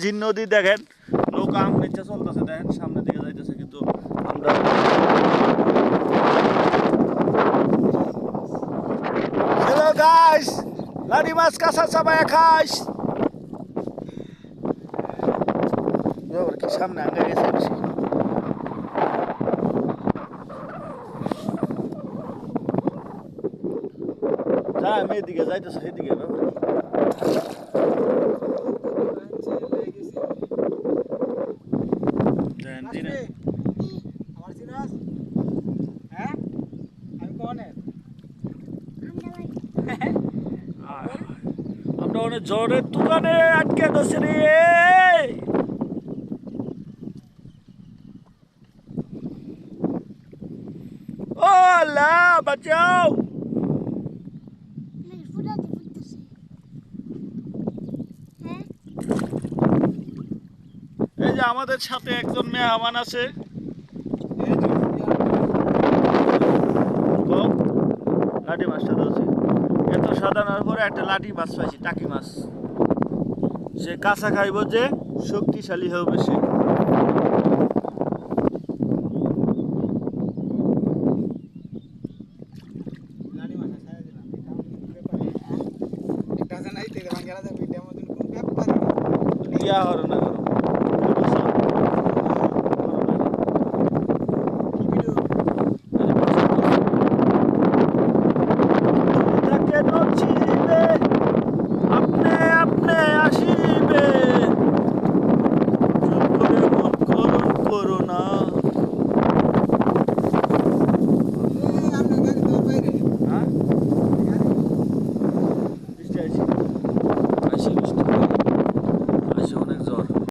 ঝিন নদী দেখেন, নৌকা আম নিচে চলতেছে, দেখেন সামনের দিকে যাইতেছে, কিন্তু আমরা হ্যালো গাইস, লাড়ি মাছ কাঁচা চাবায়া খাইস। কি সামনে আগে গেছে বেশি। যা আমি এদিকে যাইতেছে, সেদিকে আমরা অনেক জ্বরের দোকানে আটকে গেছে রে। ও আল্লাহ বাঁচাও। এই যে আমাদের সাথে একজন মেহমান আছে, লাঠি মাছটা ধরছি, এত সাধারণের পরে একটা লাঠি মাছ পাইছি, টাকি মাছ। সে কাঁচা খাইব যে শক্তিশালী হবে সে। ইয়া হর না